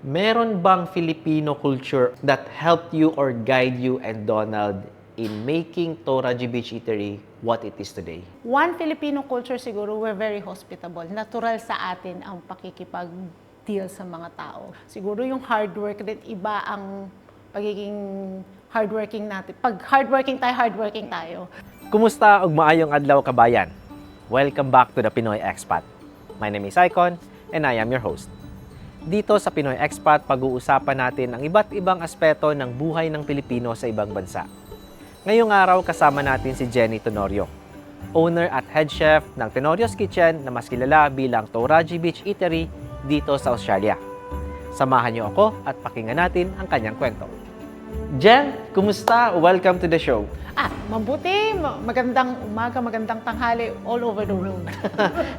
Meron bang Filipino culture that helped you or guide you and Donald in making Toraji Beach Eatery what it is today? One Filipino culture siguro, we're very hospitable. Natural sa atin ang pakikipag-deal sa mga tao. Siguro yung hard work din, iba ang pagiging hardworking natin. Pag hardworking tayo. Kumusta ug maayong adlaw kabayan? Welcome back to the Pinoy Expat. My name is Icon and I am your host. Dito sa Pinoy Expat, pag-uusapan natin ang iba't ibang aspeto ng buhay ng Pilipino sa ibang bansa. Ngayong araw kasama natin si Jenny Tenorio, owner at head chef ng Tenorio's Kitchen na mas kilala bilang Toraji Beach Eatery dito sa Australia. Samahan niyo ako at pakinggan natin ang kanyang kwento. Jen, kumusta? Welcome to the show. Mabuti. Magandang umaga, magandang tanghali all over the world.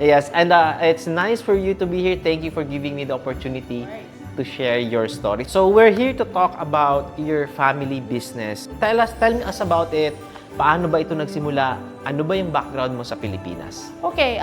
Yes, and it's nice for you to be here. Thank you for giving me the opportunity to share your story. So we're here to talk about your family business. Tell me us about it. Paano ba ito nagsimula? Ano ba yung background mo sa Pilipinas? Okay,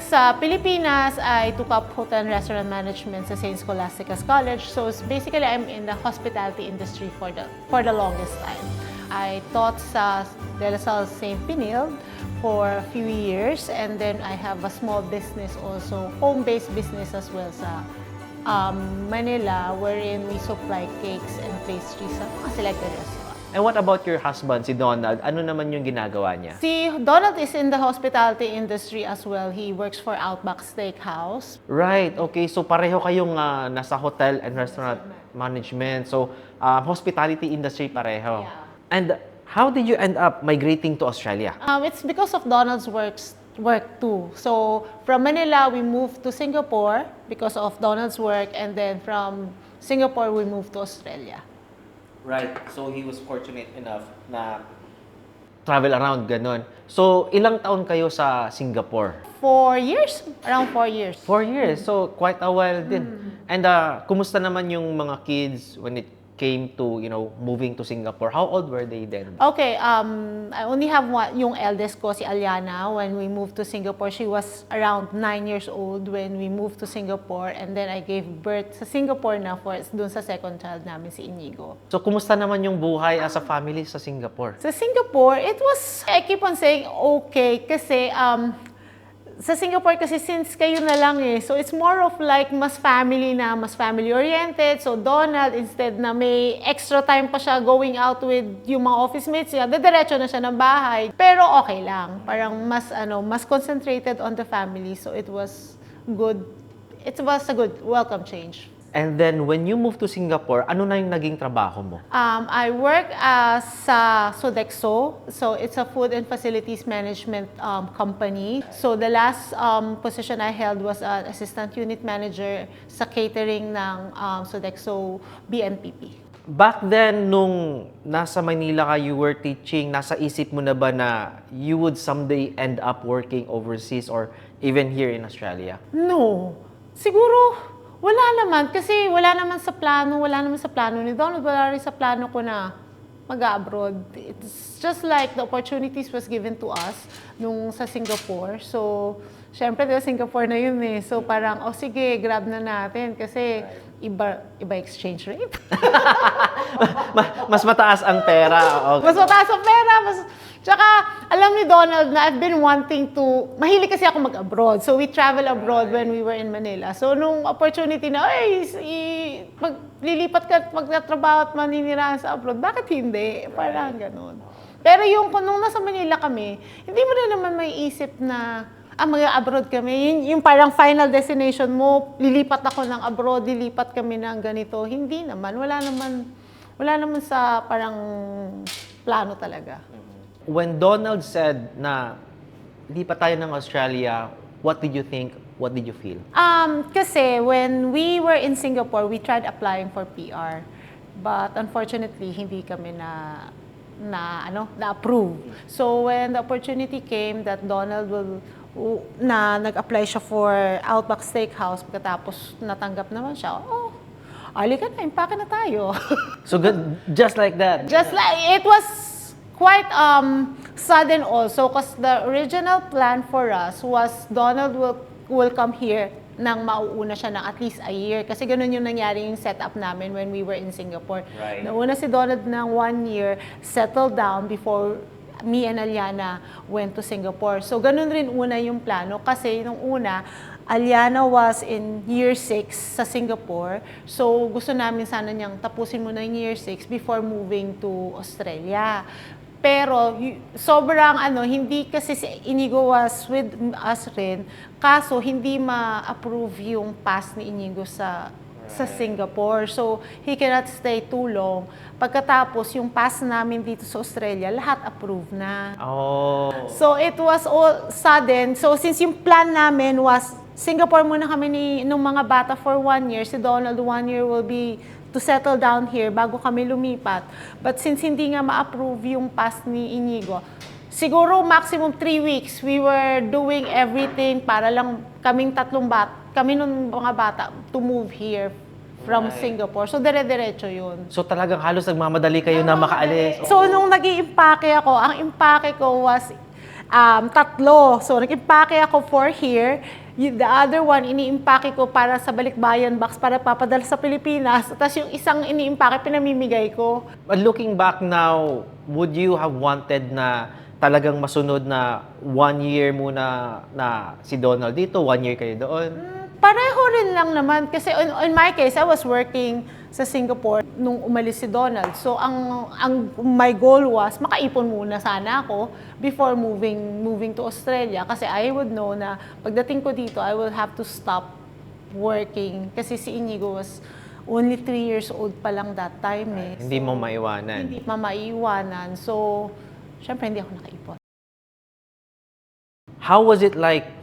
sa Pilipinas, I took up hotel and restaurant management sa St. Scholastica's College. So basically, I'm in the hospitality industry for the longest time. I taught sa De La Salle St. Pinil for a few years, and then I have a small business also, home-based business as well sa Manila, wherein we supply cakes and pastries sa mga selected restaurants. And what about your husband, si Donald? Ano naman yung ginagawa niya? Si Donald is in the hospitality industry as well. He works for Outback Steakhouse. Right, okay. So pareho kayong nasa hotel and restaurant management. So hospitality industry pareho. Yeah. And how did you end up migrating to Australia? It's because of Donald's work too. So from Manila, we moved to Singapore because of Donald's work, and then from Singapore, we moved to Australia. Right. So he was fortunate enough na travel around, ganun. So ilang taon kayo sa Singapore? 4 years? Around 4 years. 4 years. So quite a while din. And kumusta naman yung mga kids when it came to, moving to Singapore? How old were they then? Okay, I only have one, yung eldest ko, si Aliana. When we moved to Singapore, she was around 9 years old when we moved to Singapore. And then I gave birth sa Singapore na dun sa second child namin, si Inigo. So, kumusta naman yung buhay as a family sa Singapore? Sa Singapore, it was, I keep on saying okay, kasi sa Singapore kasi since kayo na lang so it's more of like mas family oriented. So Donald, instead na may extra time pa siya going out with yung mga office mates niya, diretso na siya ng bahay. Pero okay lang, parang mas concentrated on the family. So it was good. It was a good welcome change. And then when you moved to Singapore, ano na yung naging trabaho mo? I work sa Sodexo. So it's a food and facilities management company. So the last position I held was an assistant unit manager sa catering ng Sodexo BNPP. Back then, nung nasa Manila ka, you were teaching, nasa isip mo na ba na you would someday end up working overseas or even here in Australia? No. Siguro, wala naman sa plano ni Donald, wala rin sa plano ko na mag-abroad. It's just like the opportunities was given to us nung sa Singapore. So, syempre, Singapore na yun So, parang, sige, grab na natin kasi iba exchange rate. Mas mataas ang pera. Mas mataas ang pera. Tsaka, alam ni Donald na I've been wanting to, mahilig kasi ako mag-abroad. So, we travel abroad when we were in Manila. So, nung opportunity na, maglilipat ka at magtatrabaho at maninirahan sa abroad, bakit hindi? Parang ganun. Pero kung nung nasa Manila kami, hindi mo rin naman may isip na, mag-abroad kami. Yung parang final destination mo, lilipat ako ng abroad, lilipat kami ng ganito. Hindi naman. Wala naman sa parang plano talaga. When Donald said na lipat tayo ng Australia, what did you think? What did you feel? Kasi when we were in Singapore, we tried applying for PR. But unfortunately, hindi kami na-approve. So when the opportunity came that Donald nag-apply siya for Outback Steakhouse, pagkatapos natanggap naman siya, alika na, impake na tayo. So good, just like that? Just like, it was quite sudden also, because the original plan for us was Donald will come here nang mauuna siya ng at least a year. Kasi ganun yung nangyari yung setup namin when we were in Singapore. Right. Nauna si Donald ng 1 year, settled down before me and Aliana went to Singapore. So ganun rin una yung plano kasi nung una, Aliana was in year 6 sa Singapore. So gusto namin sana niyang tapusin muna yung year 6 before moving to Australia. Pero sobrang hindi kasi si Inigo was with us rin. Kaso hindi ma-approve yung pass ni Inigo sa Singapore. So he cannot stay too long. Pagkatapos yung pass namin dito sa Australia, lahat approve na. Oh. So it was all sudden. So since yung plan namin was Singapore muna kami nung mga bata for 1 year. Si Donald 1 year will be to settle down here bago kami lumipat. But since hindi nga ma-approve yung pass ni Inigo, siguro maximum 3 weeks, we were doing everything para lang kami nung mga bata to move here from Singapore. So dire-diretso yun. So talagang halos nagmamadali kayo na makaalis. So nung nag-iimpake ako, ang impake ko was 3. So nag-impake ako for here. The other one, iniimpake ko para sa balikbayan box para papadala sa Pilipinas. Tapos yung isang iniimpake, pinamimigay ko. But looking back now, would you have wanted na talagang masunod na 1 year muna na si Donald dito, 1 year kayo doon? Pareho rin lang naman. Kasi in my case, I was working sa Singapore nung umalis si Donald. So ang my goal was makaipon muna sana ako before moving to Australia kasi I would know na pagdating ko dito I will have to stop working kasi si Inigo was only 3 years old pa lang that time eh. Hindi mo maiwanan. Hindi pa maiwanan. So syempre hindi ako nakaipon. How was it like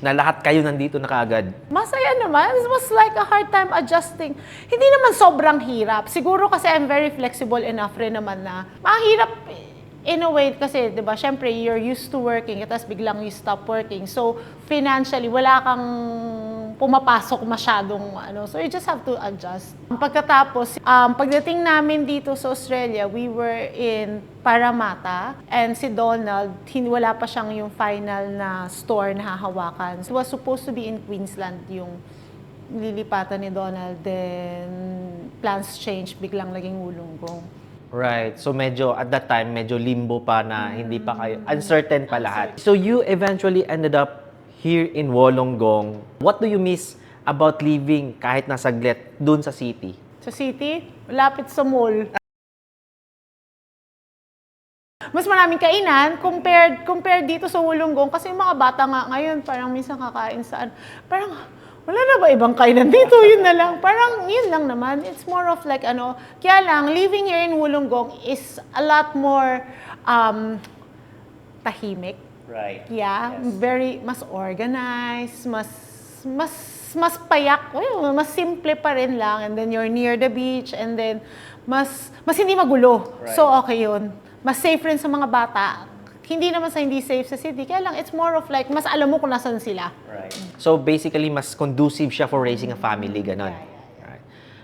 na lahat kayo nandito na kaagad? Masaya naman. It was like a hard time adjusting. Hindi naman sobrang hirap. Siguro kasi I'm very flexible enough rin naman na mahirap in a way kasi, di ba, syempre, you're used to working, tapos biglang you stop working. So, financially, wala kang pumapasok masyadong So, you just have to adjust. Pagkatapos, pagdating namin dito sa Australia, we were in Parramatta, and si Donald, wala pa siyang yung final na store na hahawakan. So, it was supposed to be in Queensland yung lilipatan ni Donald, then plans change, biglang naging Wollongong. Right. So medyo, at that time, medyo limbo pa na hindi pa kayo, uncertain pa lahat. So you eventually ended up here in Wollongong. What do you miss about living kahit nasaglit dun sa city? Sa city, lapit sa mall. Mas maraming kainan compared dito sa Wollongong kasi yung mga bata nga ngayon parang minsan kakain saan. Parang wala na ba ibang kainan dito? Yun na lang. Parang yun lang naman. It's more of like kaya lang living here in Wollongong is a lot more tahimik. Right. Yeah, Yes. mas organized, mas payak, mas simple pa rin lang, and then you're near the beach, and then mas hindi magulo. Right. So okay yun. Mas safe rin sa mga bata. Hindi naman sa hindi safe sa city, kaya lang it's more of like, mas alam mo kung nasan sila. Right. So basically, mas conducive siya for raising a family, ganon. Right.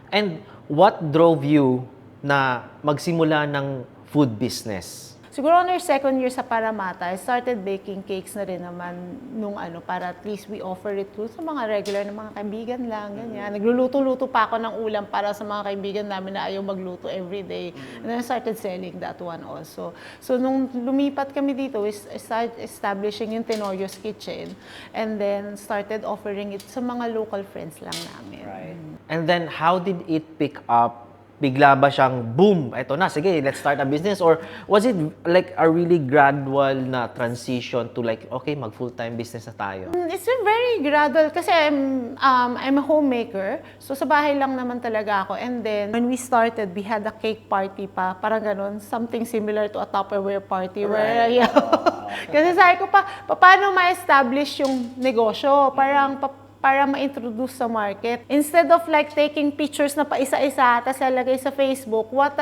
And what drove you na magsimula ng food business? Siguro on our second year sa Parramatta, I started baking cakes na rin naman nung para at least we offer it to sa mga regular na mga kaibigan lang, ganyan. Nagluluto-luto pa ako ng ulam para sa mga kaibigan namin na ayaw magluto every day. And then I started selling that one also. So nung lumipat kami dito, we started establishing yung Tenorio's Kitchen and then started offering it sa mga local friends lang namin. Right. And then, how did it pick up? Bigla ba siyang, boom, eto na, sige, let's start a business? Or was it like a really gradual na transition to like, okay, mag full-time business na tayo? It's been very gradual kasi I'm a homemaker. So sa bahay lang naman talaga ako. And then when we started, we had a cake party pa. Parang ganun, something similar to a Tupperware party. Where, Right. kasi sabi ko paano ma-establish yung negosyo? Parang para ma-introduce sa market. Instead of like taking pictures na paisa-isa tapos lalagay sa Facebook, what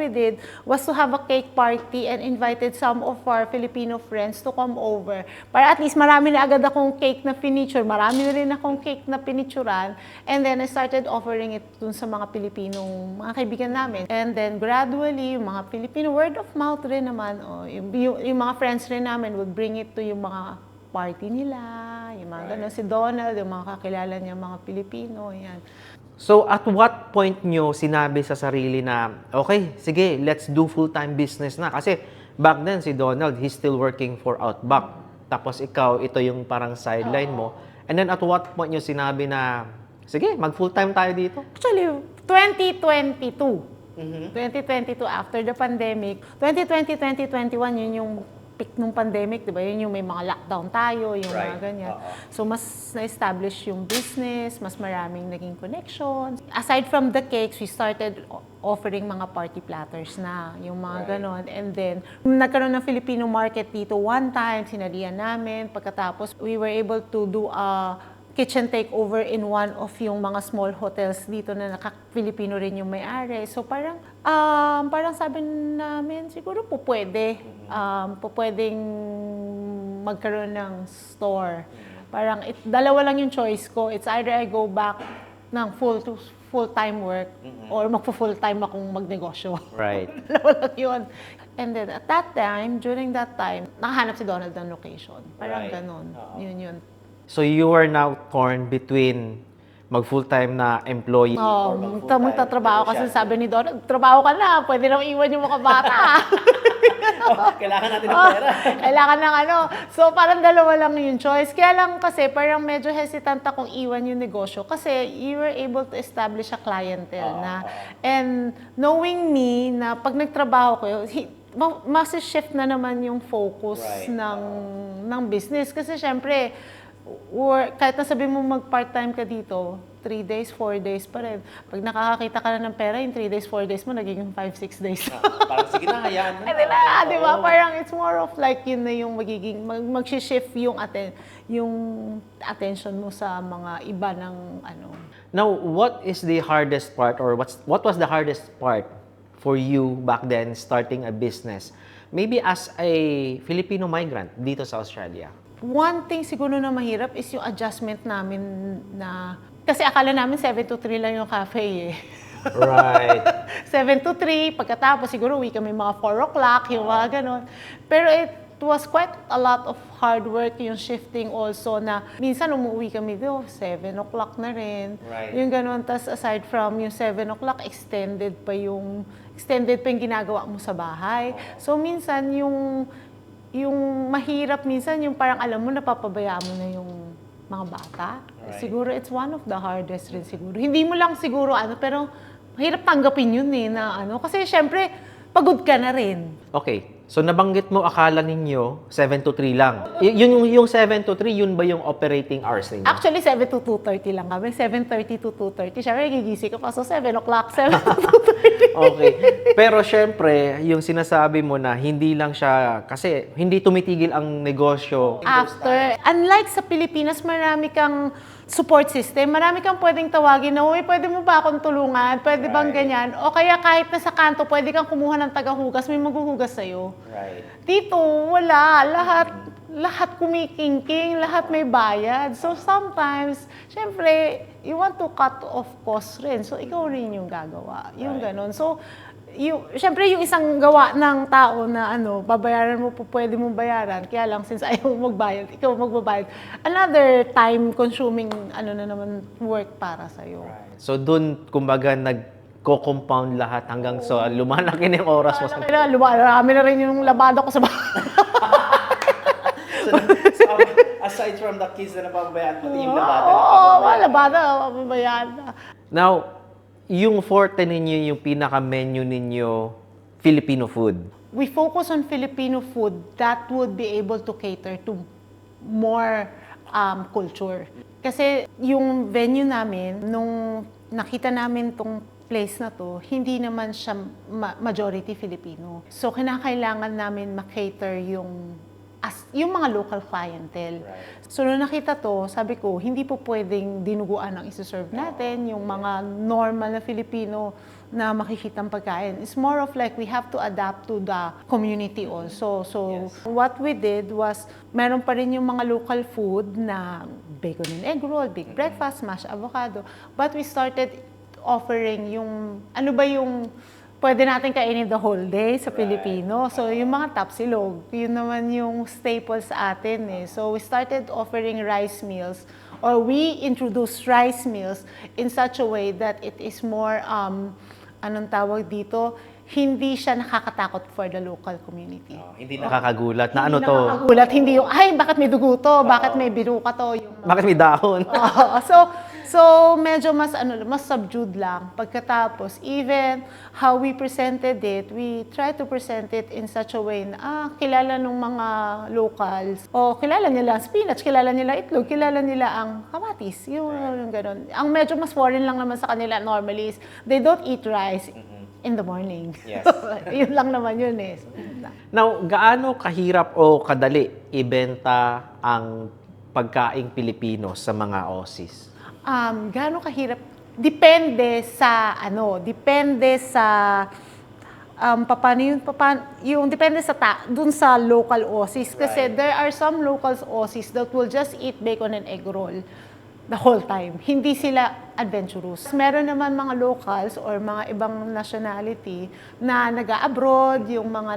we did was to have a cake party and invited some of our Filipino friends to come over. Para at least marami na agad akong cake na finiture, marami na rin akong cake na pinicturan, and then I started offering it dun sa mga Pilipinong mga kaibigan namin. And then gradually, yung mga Filipino, word of mouth rin naman, yung mga friends rin namin would bring it to yung mga party nila, yung mga ganun. Si Donald, yung mga kakilala niya, mga Pilipino, yan. So, at what point nyo sinabi sa sarili na, okay, sige, let's do full-time business na? Kasi back then, si Donald, he's still working for Outback. Tapos ikaw, ito yung parang sideline mo. And then at what point nyo sinabi na, sige, mag-full-time tayo dito? Actually, 2022. 2022, after the pandemic. 2020, 2021, yun yung peak nung pandemic, di ba? Yun yung may mga lockdown tayo, yung mga ganyan. So, mas na-establish yung business, mas maraming naging connections. Aside from the cakes, we started offering mga party platters na, yung mga ganon. And then, nagkaroon ng Filipino market dito one time, sinalihan namin. Pagkatapos, we were able to do a kitchen takeover in one of yung mga small hotels dito na naka-Filipino rin yung may-ari. So parang sabi namin, siguro po pwede. Pwedeng magkaroon ng store. Parang dalawa lang yung choice ko. It's either I go back ng full-time work or magpo-full-time akong magnegosyo. Right. Dalawa lang yun. And then at that time, during that time, nakahanap si Donald ng location. Parang ganon. Yun. So, you are now torn between mag-full-time na employee or mag-full-time magtatrabaho kasi sabi ni Donald, trabaho ka na, pwede nang iwan yung mga bata. Kailangan natin ng pera. Kailangan ng ano. So, parang dalawa lang yung choice. Kaya lang kasi, parang medyo hesitant akong iwan yung negosyo kasi you were able to establish a clientele na. And knowing me, na pag nagtrabaho ko, mas-shift na naman yung focus ng business. Kasi syempre, kahit nasabi mo mag-part-time ka dito, 3 days, 4 days pa rin. Pag nakakakita ka na ng pera, yung 3 days, 4 days mo, nagiging 5, 6 days. Parang sige na, hayaan mo na. Di ba? Parang it's more of like yun na yung magiging, mag-shift yung attention mo sa mga iba ng ano. Now, what is the hardest part or what was the hardest part for you back then starting a business? Maybe as a Filipino migrant dito sa Australia. One thing siguro na mahirap is yung adjustment namin na... Kasi akala namin 7 to 3 lang yung cafe eh. Right. 7 to 3, pagkatapos siguro uwi kami mga 4 o'clock, yung mga ganon. Pero it was quite a lot of hard work yung shifting also na minsan umuwi kami doon, 7 o'clock na rin. Right. Yung ganon. Tapos aside from yung 7 o'clock, extended pa yung ginagawa mo sa bahay. So minsan yung mahirap minsan, yung parang alam mo, napapabayaan mo na yung mga bata. Right. Siguro it's one of the hardest rin siguro. Hindi mo lang siguro pero mahirap tanggapin yun na Kasi syempre, pagod ka na rin. Okay. So, nabanggit mo, akala ninyo 7 to 3 lang. Yung 7 to 3, yun ba yung operating hours ninyo? Actually, 7 to 2:30 lang kami. 7:30 to 2:30. Syempre, gigising ka pa. So, 7 o'clock, 7 to 2:30. Okay. Pero syempre, yung sinasabi mo na hindi lang siya, kasi hindi tumitigil ang negosyo. After, unlike sa Pilipinas, marami kang support system. Marami kang pwedeng tawagin na, uy, pwede mo ba akong tulungan? Pwede bang ganyan? O kaya kahit nasa kanto, pwede kang kumuha ng tagahugas, may maghuhugas sa'yo. Right. Dito, wala. Lahat kumikingking, lahat may bayad. So sometimes, syempre, you want to cut off costs rin. So ikaw rin yung gagawa. Yung ganon. So, syempre yung isang gawa ng tao na babayaran mo po, pwede mong bayaran. Kaya lang, since ayaw magbayad, ikaw magbabayad. Another time-consuming na naman work para sa'yo. Right. So, dun, kumbaga, nagko-compound lahat hanggang sa lumalaki na yung oras mo. Lumarami na rin yung labada ko sa bahay. So, aside from the kids na napapabayaan, pati yung labada. Labada, mapabayaan na. Now, yung forte ninyo, yung pinaka-menu ninyo, Filipino food. We focus on Filipino food that would be able to cater to more culture. Kasi yung venue namin, nung nakita namin tong place na to, hindi naman siya majority Filipino. So, kinakailangan namin makater yung mga local clientele. Right. So, nung nakita to, sabi ko, hindi po pwedeng dinuguan ang isi-serve natin, yung mga normal na Filipino na makikitang pagkain. It's more of like we have to adapt to the community also. So, what we did was, meron pa rin yung mga local food na bacon and egg roll, big breakfast, mashed avocado. But we started offering yung, pwede natin kainin the whole day sa Pilipino. So, yung mga tapsilog, yun naman yung staple sa atin eh. So, we started offering rice meals, or we introduced rice meals in such a way that it is more, anong tawag dito, hindi siya nakakatakot for the local community. Hindi nakakagulat na ano Hindi to? nakakagulat, hindi yung, ay, bakit may dugo to? Bakit may biruka to? Yung Bakit may dahon? Oo. So medyo mas mas subdued lang. Pagkatapos, even how we presented it, we try to present it in such a way na kilala ng mga locals. O kilala nila ang spinach, kilala nila itlog, kilala nila ang kamatis. Yung ganun. Ang medyo mas foreign lang naman sa kanila normally is they don't eat rice in the morning. Yes. Yun lang naman yun eh. So, Now, gaano kahirap o kadali ibenta ang pagkaing Pilipino sa mga Aussies? Gaano kahirap? Depende sa yung depende sa dun sa local Aussies kasi there are some local Aussies that will just eat bacon and egg roll the whole time. Hindi sila adventurous. Meron naman mga locals or mga ibang nationality na nag-abroad, yung mga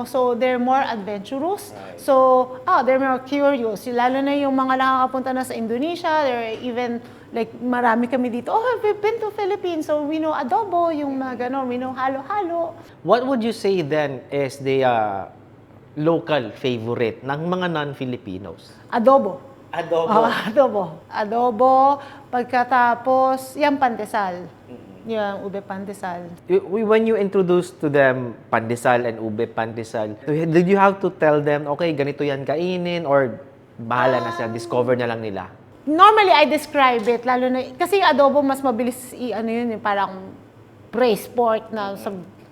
so they're more adventurous. So, they're more curious. Lalo na yung mga nakakapunta na sa Indonesia, they're even like marami kami dito, we've been to Philippines, so we know adobo, yung mga ganon, we know halo-halo. What would you say then is the local favorite ng mga non-Filipinos? Adobo. Adobo. Adobo. Pagkatapos, yung pandesal. Yung ube pandesal. When you introduce to them pandesal and ube pandesal, did you have to tell them, okay, ganito yan kainin, or bahala na sila, discover na lang nila? Normally, I describe it, lalo na, kasi yung adobo mas mabilis, parang braised pork na sa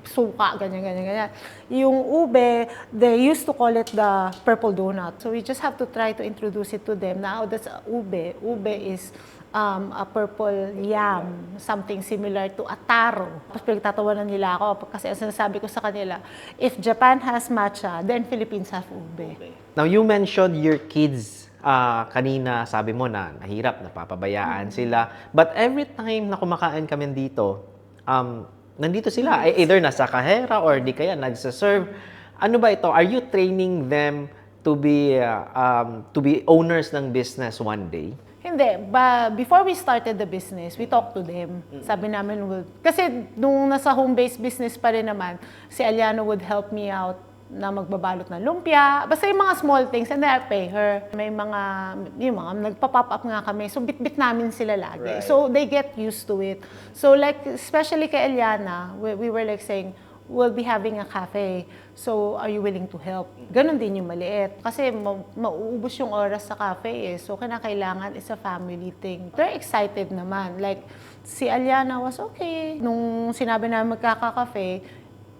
suka, ganyan. Yung ube, they used to call it the purple donut. So we just have to try to introduce it to them. Now, that's ube. Ube is a purple yam, something similar to a taro. Tapos pinagtatawanan nila ako kasi ang sinasabi ko sa kanila, if Japan has matcha, then Philippines have ube. Now, you mentioned your kids kanina, sabi mo na nahirap, napapabayaan sila. But every time na kumakain kami dito, nandito sila. Either nasa kahera or di kaya nagsaserve. Ano ba ito? Are you training them to be owners ng business one day? Hindi. Before we started the business, we talked to them. Sabi namin, kasi nung nasa home-based business pa rin naman, si Aliano would help me out na magbabalot ng lumpia. Basta yung mga small things, and then I pay her. May yung mga nagpa-pop up nga kami. So, bit-bit namin sila lagi. Right. So, they get used to it. So, like, especially kay Eliana, we were like saying, we'll be having a cafe. So, are you willing to help? Ganon din yung maliit. Kasi mauubos yung oras sa cafe eh. So, kinakailangan is a family thing. They're excited naman. Like, si Aliana was okay. Nung sinabi na magkaka-cafe,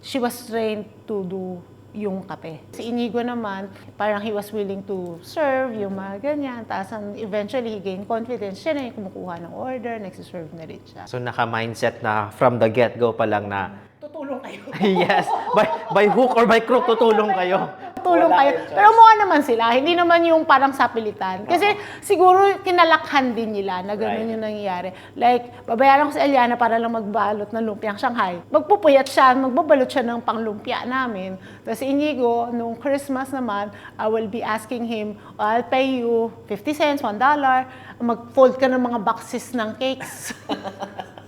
she was trained to do yung kape. Si Inigo naman, parang he was willing to serve yung mga ganyan. Tapos eventually, he gained confidence. Siya na yung kumukuha ng order, nagsiserve na rin siya. So, naka-mindset na from the get-go pa lang na, Tutulong kayo. yes, by hook or by crook, tutulong kayo. Tutulong kayo. Pero mukha naman sila. Hindi naman yung parang sapilitan. Kasi siguro kinalakhan din nila na gano'n yung nangyayari. Like, babayaran ko sa Eliana para lang magbalot ng lumpiang Shanghai. Magpupuyat siya, magbabalot siya ng panglumpia namin. Tapos Inigo, nung Christmas naman, I will be asking him, I'll pay you 50 cents, $1. Mag-fold ka ng mga boxes ng cakes.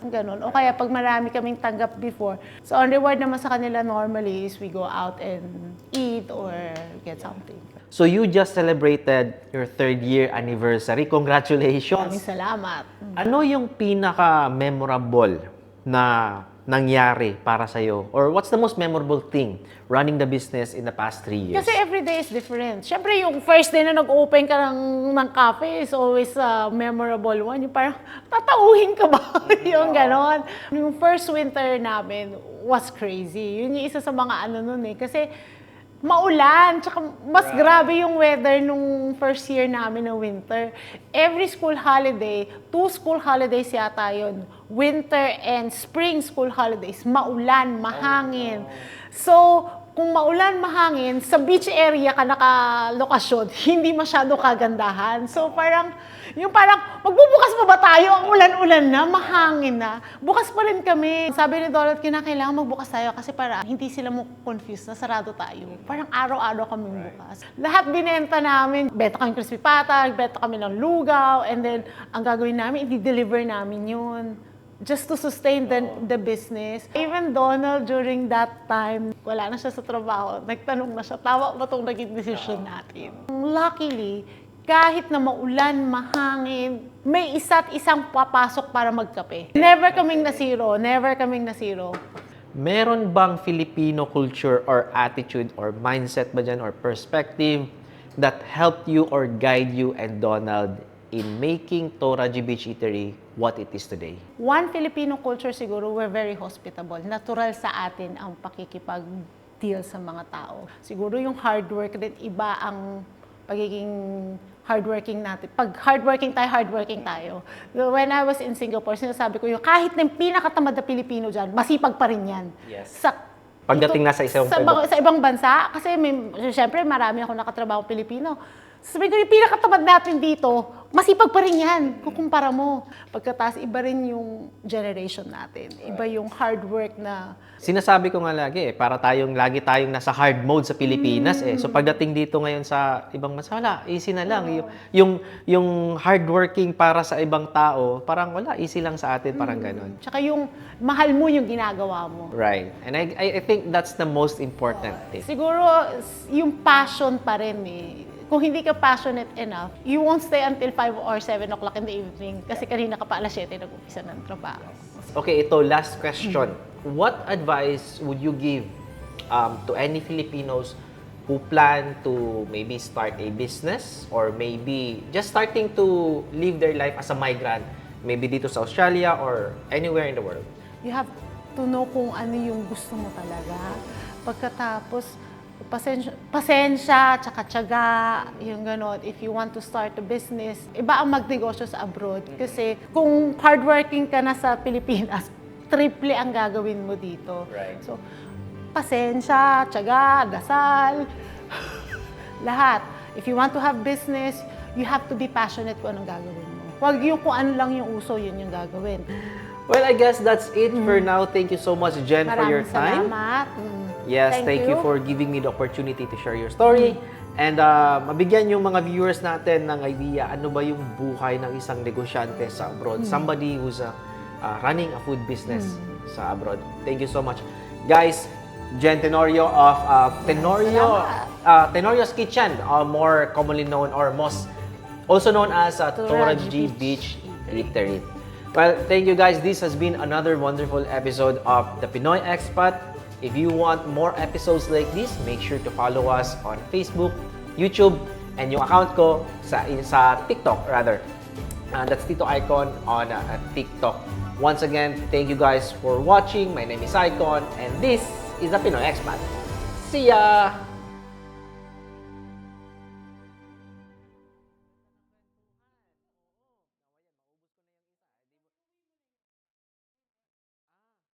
Ganon. O kaya pag marami kaming tanggap before. So, ang reward naman sa kanila normally is we go out and eat or get something. So, you just celebrated your 3rd year anniversary. Maraming Congratulations! salamat. Ano yung pinaka-memorable na nangyari para sa'yo? Or what's the most memorable thing running the business in the past 3 years? Kasi every day is different. Siyempre, yung first day na nag-open ka ng cafe is always a memorable one. Yung parang, tatauhin ka ba? Yung ganon. Yung first winter namin was crazy. Yun yung isa sa mga nun eh. Kasi maulan, tsaka mas grabe yung weather nung first year namin na winter. Every school holiday, 2 school holidays yata yun. Winter and spring school holidays, maulan, mahangin. So, kung maulan, mahangin, sa beach area ka nakalokasyon, hindi masyado kagandahan. So parang, magbubukas pa ba tayo? Ang ulan-ulan na, mahangin na. Bukas pa rin kami. Sabi ni Donald, kinakailangan magbukas tayo kasi para hindi sila mo confused na sarado tayo. Parang araw-araw kami bukas. Lahat binenta namin. Benta kami crispy pata, benta kami ng lugaw, and then ang gagawin namin, i-deliver namin yun. Just to sustain the business. Even Donald, during that time, wala na siya sa trabaho. Nagtanong na siya, tama ba itong naging decision natin? Luckily, kahit na maulan, mahangin, may isa't isang papasok para magkape. Never kaming na-zero. Never kaming na-zero. Meron bang Filipino culture or attitude or mindset ba dyan or perspective that helped you or guide you and Donald in making Toraji Beach Eatery what it is today? One Filipino culture siguro, we're very hospitable. Natural sa atin ang pakikipag-deal sa mga tao. Siguro yung hard work din, iba ang pagiging hardworking natin. Pag hardworking tayo. When I was in Singapore, sinasabi ko yung kahit na yung pinakatamad na Pilipino dyan, masipag pa rin yan. Yes. Pagdating nasa sa ibang bansa, kasi syempre marami ako nakatrabaho Pilipino. Sabi ko, yung pinakatamad natin dito, masipag pa rin yan, kukumpara mo. Pagkatapos, iba rin yung generation natin. Iba yung hard work na... Sinasabi ko nga lagi para lagi tayong nasa hard mode sa Pilipinas So pagdating dito ngayon sa ibang bansa, wala, easy na lang. Yung hardworking para sa ibang tao, parang wala, easy lang sa atin, parang ganun. Tsaka yung mahal mo yung ginagawa mo. Right. And I think that's the most important thing. Siguro, yung passion pa rin Kung hindi ka passionate enough, you won't stay until 5 or 7 o'clock in the evening kasi kanina ka pa alas 7 nag-umpisa ng trabaho. Okay, ito, last question. What advice would you give to any Filipinos who plan to maybe start a business or maybe just starting to live their life as a migrant, maybe dito sa Australia or anywhere in the world? You have to know kung ano yung gusto mo talaga. Pagkatapos, pasensya, tsaka tiyaga, yung gano'n. If you want to start a business, iba ang magnegosyo sa abroad. Kasi kung hardworking ka na sa Pilipinas, triple ang gagawin mo dito. Right. So, pasensya, tiyaga, dasal, lahat. If you want to have business, you have to be passionate kung anong gagawin mo. Huwag yung kung ano lang yung uso, yun yung gagawin. Well, I guess that's it for now. Thank you so much, Jen, for your time. Salamat. Yes, thank you for giving me the opportunity to share your story. And mabigyan yung mga viewers natin ng idea ano ba yung buhay ng isang negosyante sa abroad. Somebody who's running a food business sa abroad. Thank you so much. Guys, Jen Tenorio of Tenorio's Kitchen, more commonly known or most also known as Toraji Beach Eatery. Well, thank you guys. This has been another wonderful episode of The Pinoy Expat. If you want more episodes like this, make sure to follow us on Facebook, YouTube, and yung account ko sa TikTok rather. That's Tito Icon on TikTok. Once again, thank you guys for watching. My name is Icon, and this is The Pinoy Expat. See ya!